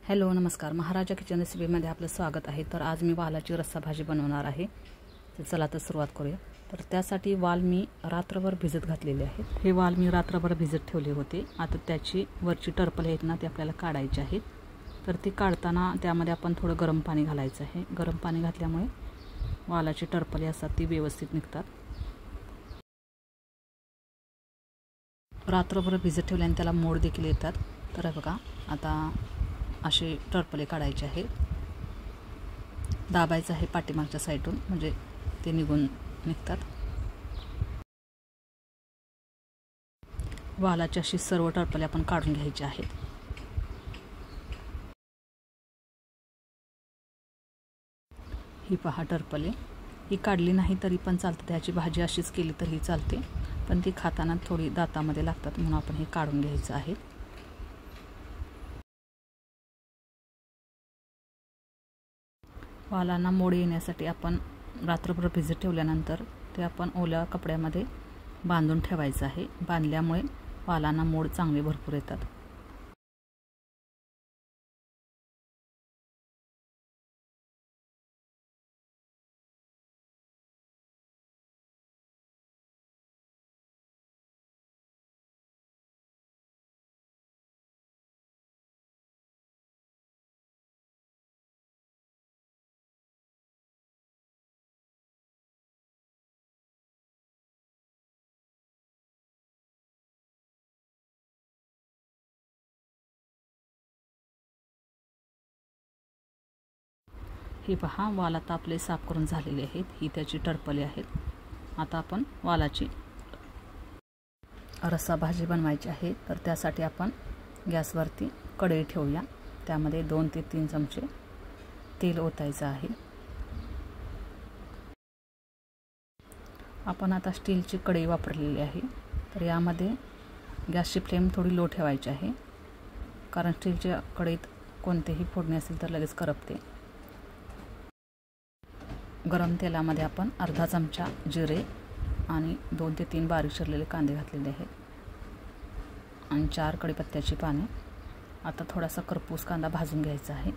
Hello नमस्कार, महाराजा kitchen रेसिपीमध्ये आपलं स्वागत आहे। तर आज मी वालाची रस्सा भाजी बनवणार आहे। तर चला तर सुरुवात करूया। तर त्यासाठी वाल मी रात्रभर भिजत घातलेले आहेत। हे वाल मी रात्रभर भिजत ठेवले होते। आता त्याची वरची टरपले आहेत ना, ते आपल्याला काढायचे आहेत। तर ती काढताना त्यामध्ये आपण थोडं गरम पाणी घालायचं आहे। गरम पाणी घातल्यामुळे वालाची टरपले असतात ती व्यवस्थित निघतात। रात्रभर भिजत ठेवल्याने त्याला मोड देखील येतात। तर बघा, आता असे टरपले काढायचे आहेत। दाबायचं आहे पाठीमागच्या साईडून, म्हणजे ते निघतात। वालाची अशी सर्व टरपले आपण काढून घ्यायचे आहेत। ही पहा टरपले, ही काढली नाही तरी पण चालते। त्याची भाजी अशीच केली तरी चालते, पण ती खाताना थोडी दातामध्ये लागतात, म्हणून आपण हे काढून घ्यायचं आहे। वालांना मोड येण्यासाठी आपण रात्रभर भिजत ठेवल्यानंतर ते आपण ओल्या कपड्यामध्ये बांधून ठेवायचं आहे। बांधल्यामुळे वालांना मोड चांगले भरपूर येतात। हे पहा, वाल आता आपले साफ करून झालेले आहेत। ही त्याची टरपले आहेत। आता आपण वालाची रस्सा भाजी बनवायची आहे। तर त्यासाठी आपण गॅसवरती कढई ठेवूया। त्यामध्ये 2 ते 3 चमचे तेल ओतायचं आहे। आपण आता स्टीलची कढई वापरलेली आहे। तर यामध्ये गॅसची फ्लेम थोडी लो ठेवायची आहे, कारण स्टीलच्या कढईत कोणतेही फोडणी असेल तर लगेच करपते। गरम तेलामध्ये आपण अर्धा चमचा जिरे आणि 2 ते 3 बारीक चिरलेले कांदे घातलेले आहेत आणि 4 कढीपत्त्याची पाने। आता थोडासा करपूस कांदा भाजून घ्यायचा आहे।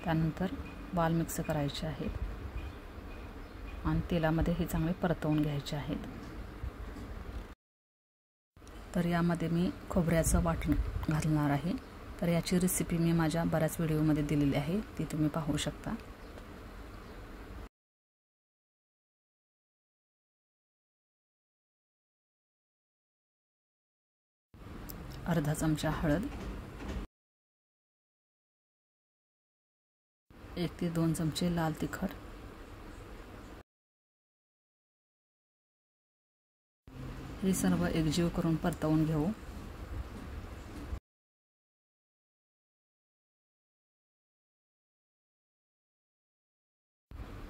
त्यानंतर वाल मिक्स करायचे आहेत आणि तेलामध्ये हे चांगले परतवून घ्यायचे आहेत। तर यामध्ये मी खोबऱ्याचं वाटण घालणार आहे। तर याची रेसिपी मी माझ्या बऱ्याच व्हिडिओमध्ये दिलेली आहे, ती तुम्ही पाहू शकता। अर्धा चमचा हळद, 1 ते 2 चमचे लाल तिखट, हे सर्व एकजीव करून परतवून घेऊ।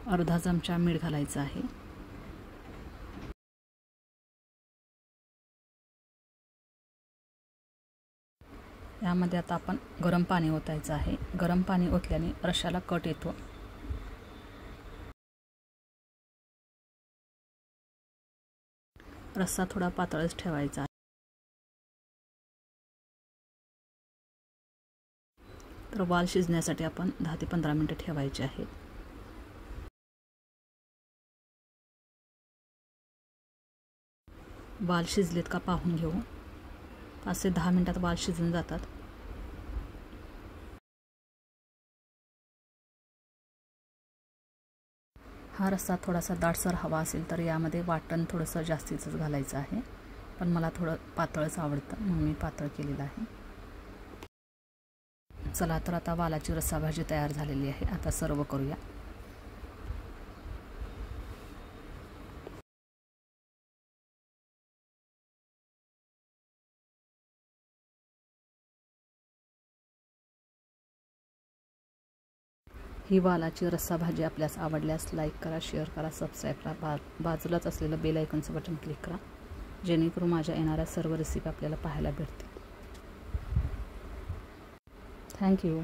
अर्धा चमचा मीठ घालायचं आहे। यामध्ये आता आपण गरम पाणी ओतायचं आहे। गरम पाणी ओतल्याने रश्श्याला कट येतो। रस्सा थोडा पातळच ठेवायचा आहे। तर वाल शिजण्यासाठी आपण 10 ते 15 मिनिटे ठेवायचे आहेत। वाल शिजलेत का पाहून घेऊ। 5 ते 10 मिनिटात वाल शिजून जातात। हा रस्सा थोडासा दाटसर हवा असेल तर यामध्ये वाटण थोडंसं जास्तीच घालायचं आहे, पण मला थोडं पातळच आवडतं म्हणून मी पातळ केलेलं आहे। चला तर आता वालाची रस्सा भाजी तयार झालेली आहे। आता सर्व करूया। ही वालाची रस्सा भाजी आपल्यास आवडल्यास लाईक करा, शेअर करा, सबस्क्राईब करा। बाजूलाच असलेलं बेल आयकॉनचं बटन क्लिक करा, जेणेकरून माझ्या येणाऱ्या सर्व रेसिपी आपल्याला पाहायला भेटतील। थँक्यू।